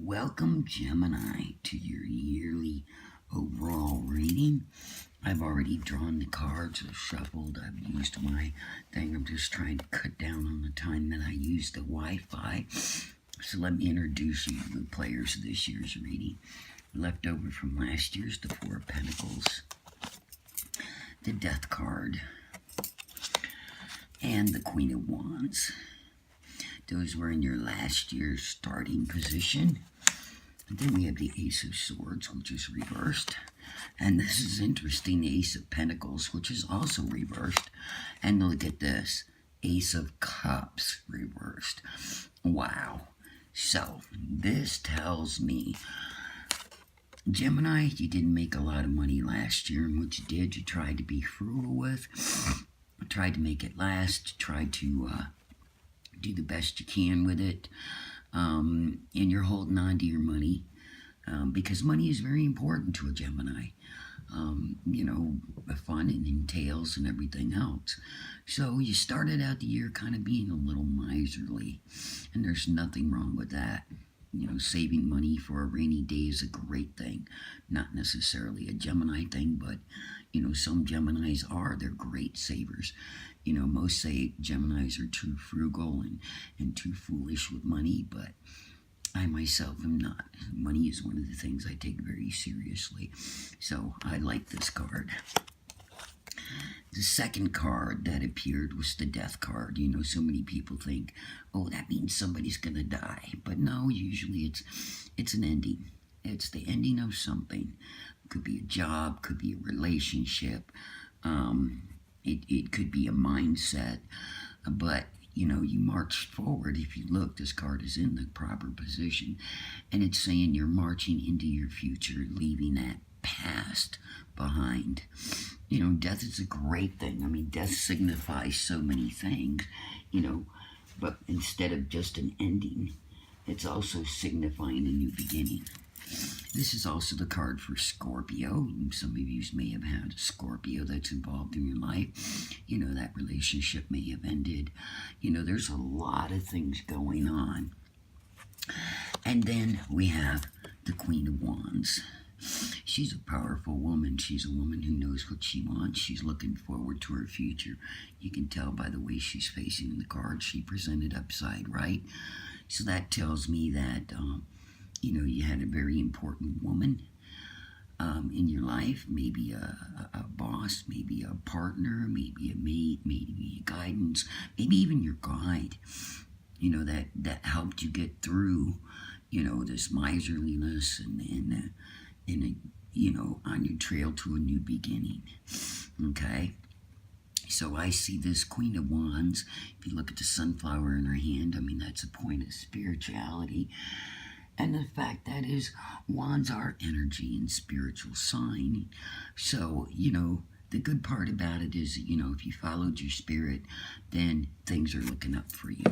Welcome, Gemini, to your yearly overall reading. I've already drawn the cards, I've shuffled, I've used my thing. I'm just trying to cut down on the time that I use the Wi-Fi. So let me introduce you to the players of this year's reading. Left over from last year's, the Four of Pentacles, the Death card, and the Queen of Wands. Those were in your last year's starting position. And then we have the Ace of Swords, which is reversed. And this is interesting, the Ace of Pentacles, which is also reversed. And look at this, Ace of Cups reversed. Wow. So, this tells me, Gemini, you didn't make a lot of money last year. And what you did, you tried to be frugal with, tried to make it last, tried to do the best you can with it, and you're holding on to your money, because money is very important to a Gemini. You know, fun and entails and everything else. So you started out the year kind of being a little miserly, and there's nothing wrong with that. You know, saving money for a rainy day is a great thing. Not necessarily a Gemini thing, but, you know, some Geminis they're great savers. You know, most say Geminis are too frugal and too foolish with money, but I myself am not. Money is one of the things I take very seriously. So I like this card. The second card that appeared was the Death card. You know, so many people think, oh, that means somebody's going to die. But no, usually it's an ending. It's the ending of something. It could be a job, could be a relationship. It could be a mindset. But, you know, you marched forward. If you look, this card is in the proper position. And it's saying you're marching into your future, leaving that past behind. You know, death is a great thing. I mean, death signifies so many things, you know, but instead of just an ending, it's also signifying a new beginning. This is also the card for Scorpio. Some of you may have had a Scorpio that's involved in your life. You know, that relationship may have ended. You know, there's a lot of things going on. And then we have the Queen of Wands. She's a powerful woman. She's a woman who knows what she wants. She's looking forward to her future. You can tell by the way she's facing the card. She presented upside right. So that tells me that, you know, you had a very important woman in your life. Maybe a boss, maybe a partner, maybe a mate, maybe a guidance, maybe even your guide. You know, that helped you get through, you know, this miserliness and you know, on your trail to a new beginning. Okay? So I see this Queen of Wands. If you look at the sunflower in her hand, I mean, that's a point of spirituality. And the fact that is, wands are energy and spiritual sign. So, you know, the good part about it is, you know, if you followed your spirit, then things are looking up for you.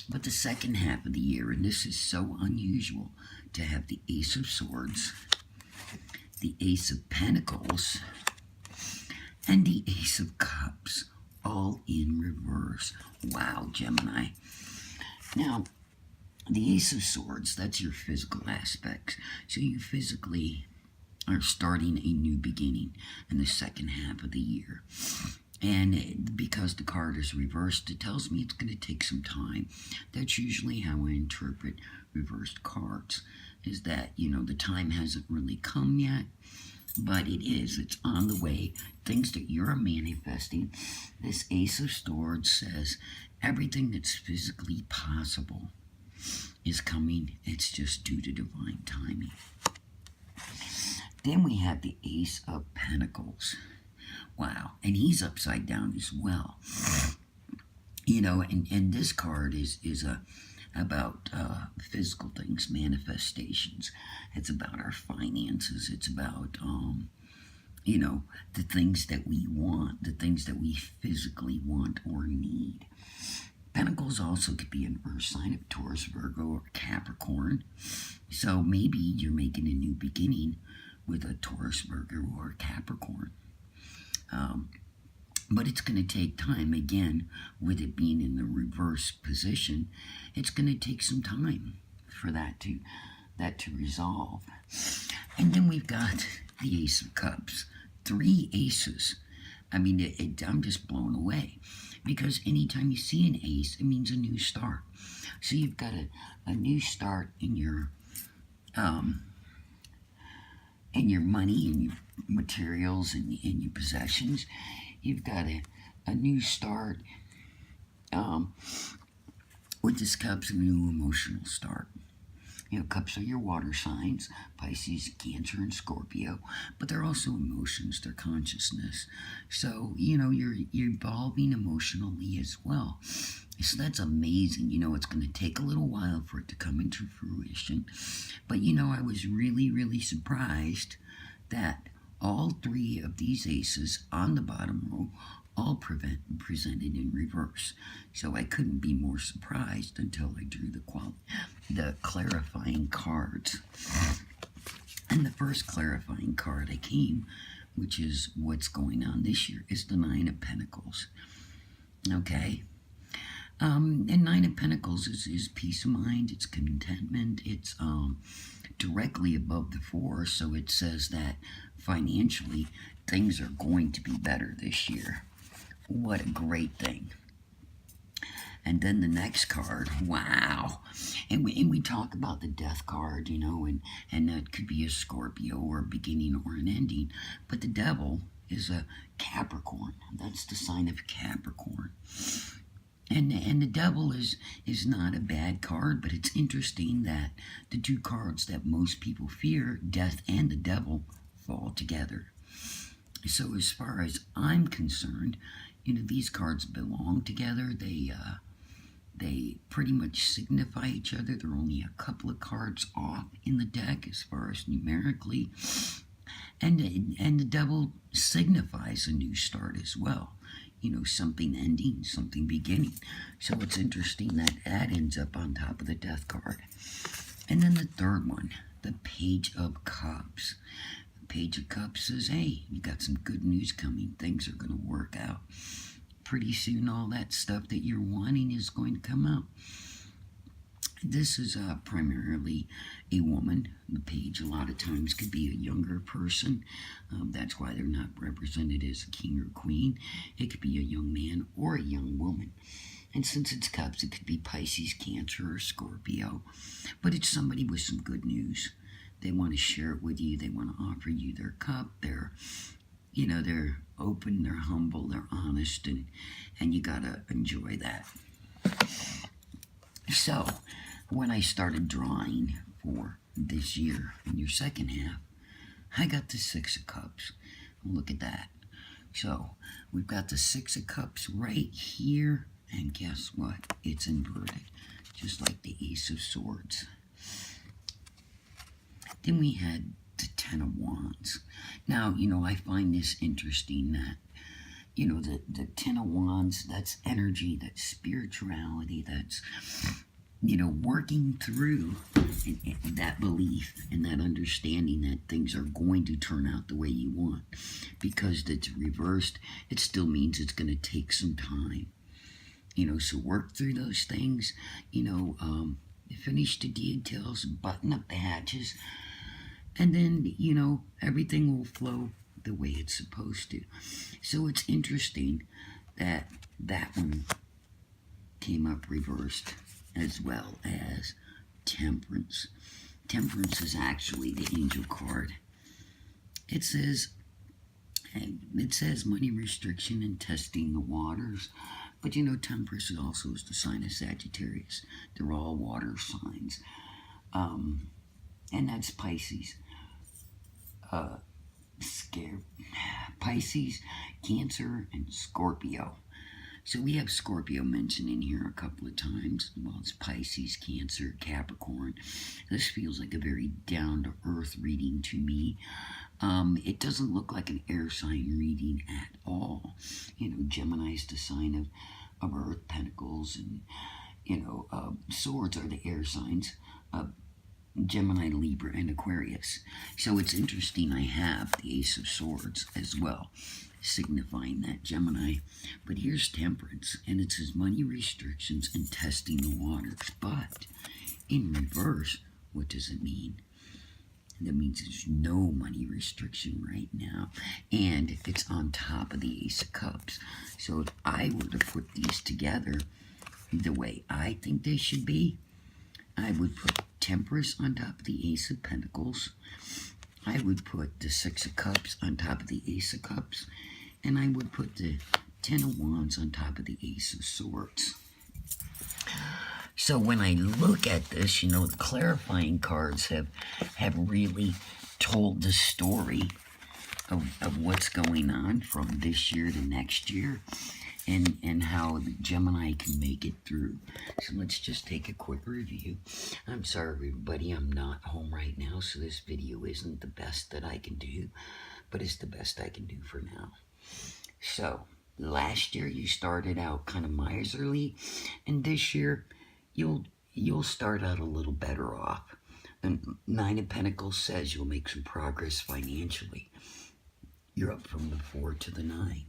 But the second half of the year, and this is so unusual, to have the Ace of Swords, the Ace of Pentacles, and the Ace of Cups, all in reverse. Wow, Gemini. Now, the Ace of Swords, that's your physical aspects. So you physically are starting a new beginning in the second half of the year. And because the card is reversed, it tells me it's going to take some time. That's usually how I interpret reversed cards, is that, you know, the time hasn't really come yet, but it is. It's on the way. Things that you're manifesting. This Ace of Swords says everything that's physically possible is coming. It's just due to divine timing. Then we have the Ace of Pentacles. Wow, and he's upside down as well. You know, and this card is about physical things, manifestations. It's about our finances. It's about, you know, the things that we want, the things that we physically want or need. Pentacles also could be an earth sign of Taurus, Virgo, or Capricorn. So maybe you're making a new beginning with a Taurus, Virgo, or Capricorn. But it's going to take time. Again, with it being in the reverse position, it's going to take some time for that to that to resolve. And then we've got the Ace of Cups. 3 aces. I mean, I'm just blown away. Because anytime you see an ace, it means a new start. So you've got a new start in your money and your materials and your possessions. You've got a new start. With this Cups, a new emotional start. You know, Cups are your water signs, Pisces, Cancer, and Scorpio, but they're also emotions, they're consciousness. So, you know, you're evolving emotionally as well. So that's amazing. You know, it's going to take a little while for it to come into fruition. But, you know, I was really, really surprised that all 3 of these aces on the bottom row all presented in reverse. So I couldn't be more surprised until I drew the clarifying cards. And the first clarifying card I came, which is what's going on this year, is the 9 of Pentacles. Okay? And 9 of Pentacles is peace of mind, it's contentment, it's directly above the 4, so it says that financially things are going to be better this year. What a great thing. And then the next card, wow. And we talk about the death card, you know, and that could be a Scorpio or a beginning or an ending. But the devil is a Capricorn. That's the sign of Capricorn. And the devil is not a bad card, but it's interesting that the 2 cards that most people fear, death and the devil, fall together. So as far as I'm concerned, you know, these cards belong together. They pretty much signify each other. They're only a couple of cards off in the deck as far as numerically. And the devil signifies a new start as well. You know, something ending, something beginning. So it's interesting that ends up on top of the death card. And then the third one, the Page of Cups. Page of Cups says, hey, you got some good news coming. Things are going to work out. Pretty soon, all that stuff that you're wanting is going to come out. This is primarily a woman. The page a lot of times could be a younger person. That's why they're not represented as a king or queen. It could be a young man or a young woman. And since it's Cups, it could be Pisces, Cancer, or Scorpio. But it's somebody with some good news. They want to share it with you. They want to offer you their cup. They're open, they're humble, they're honest, and you got to enjoy that. So, when I started drawing for this year, in your second half, I got the 6 of Cups. Look at that. So, we've got the 6 of Cups right here, and guess what? It's inverted, just like the Ace of Swords. Then we had the 10 of Wands. Now, you know, I find this interesting that, you know, the 10 of Wands, that's energy, that's spirituality, that's, you know, working through that belief and that understanding that things are going to turn out the way you want. Because it's reversed, it still means it's going to take some time. You know, so work through those things, you know, finish the details, button up the hatches, and then, you know, everything will flow the way it's supposed to. So it's interesting that that one came up reversed, as well as Temperance. Temperance is actually the angel card. It says money restriction and testing the waters. But you know, Temperance also is the sign of Sagittarius. They're all water signs. And that's Pisces. Pisces, Cancer, and Scorpio. So we have Scorpio mentioned in here a couple of times. Well, it's Pisces, Cancer, Capricorn. This feels like a very down-to-earth reading to me. It doesn't look like an air sign reading at all. You know, Gemini is the sign of Earth, Pentacles, and, you know, Swords are the air signs. Gemini, Libra, and Aquarius. So it's interesting I have the Ace of Swords as well, signifying that Gemini. But here's Temperance, and it says money restrictions and testing the waters. But in reverse, What does it mean? That means there's no money restriction right now. And it's on top of the Ace of Cups. So if I were to put these together the way I think they should be, I would put Temperance on top of the Ace of Pentacles. I would put the Six of Cups on top of the Ace of Cups. And I would put the Ten of Wands on top of the Ace of Swords. So when I look at this, you know, the clarifying cards have really told the story of what's going on from this year to next year, and how the Gemini can make it through. So let's just take a quick review. I'm sorry, everybody, I'm not home right now, so this video isn't the best that I can do, but it's the best I can do for now. So last year you started out kind of miserly, and this year you'll start out a little better off. And Nine of Pentacles says you'll make some progress financially. You're up from the 4 to the 9.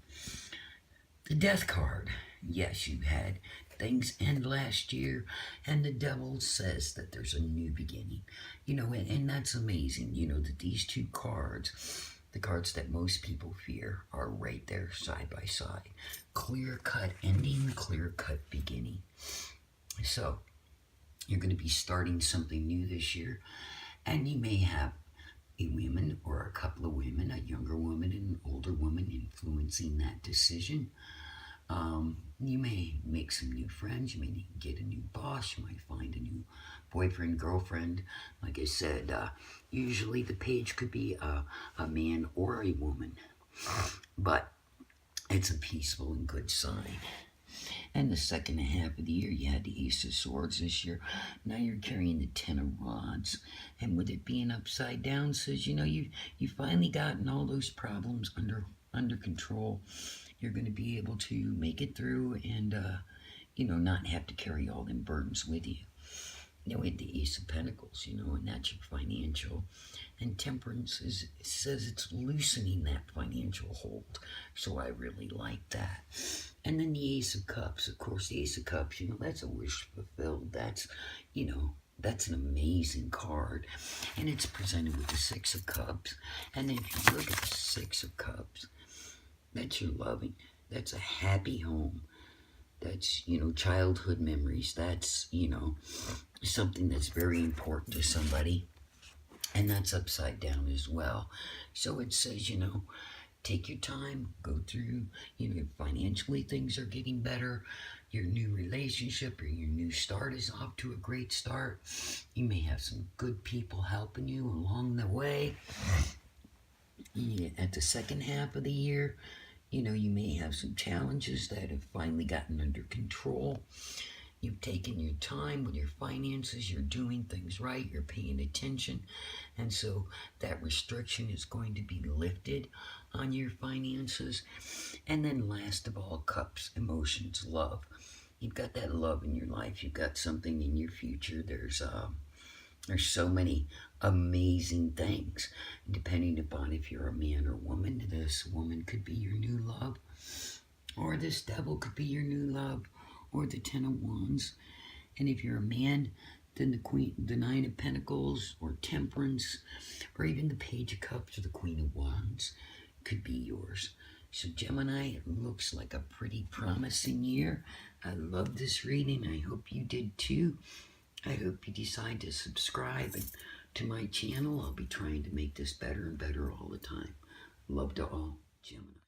The Death card. Yes, you had things end last year, and the Devil says that there's a new beginning. You know, and that's amazing. You know, that these two cards, the cards that most people fear, are right there side by side. Clear-cut ending, clear-cut beginning. So, you're going to be starting something new this year, and you may have a woman or a couple of women, a younger woman and an older woman influencing that decision. You may make some new friends, you may get a new boss, you might find a new boyfriend, girlfriend. Like I said, usually the page could be a man or a woman, but it's a peaceful and good sign. And the second half of the year, you had the Ace of Swords this year. Now you're carrying the Ten of Rods. And with it being upside down, says, you know, you finally gotten all those problems under control. You're going to be able to make it through and, you know, not have to carry all them burdens with you. You know, with the Ace of Pentacles, you know, and that's your financial. And Temperance says it's loosening that financial hold. So I really like that. And then the Ace of Cups, of course, the Ace of Cups, you know, that's a wish fulfilled. That's, you know, that's an amazing card. And it's presented with the Six of Cups. And then if you look at the Six of Cups, that's your loving. That's a happy home. That's, you know, childhood memories. That's, you know, something that's very important to somebody. And that's upside down as well. So it says, you know, take your time, go through, you know, financially things are getting better. Your new relationship or your new start is off to a great start. You may have some good people helping you along the way. Yeah, at the second half of the year, you know, you may have some challenges that have finally gotten under control. You've taken your time with your finances, you're doing things right, you're paying attention, and so that restriction is going to be lifted on your finances. And then last of all, Cups, emotions, love. You've got that love in your life, you've got something in your future. There's so many amazing things, depending upon if you're a man or woman. This woman could be your new love, or this Devil could be your new love, or the Ten of Wands. And if you're a man, then the Queen, the Nine of Pentacles, or Temperance, or even the Page of Cups or the Queen of Wands could be yours. So Gemini, it looks like a pretty promising year. I love this reading. I hope you did too. I hope you decide to subscribe to my channel. I'll be trying to make this better and better all the time. Love to all, Gemini.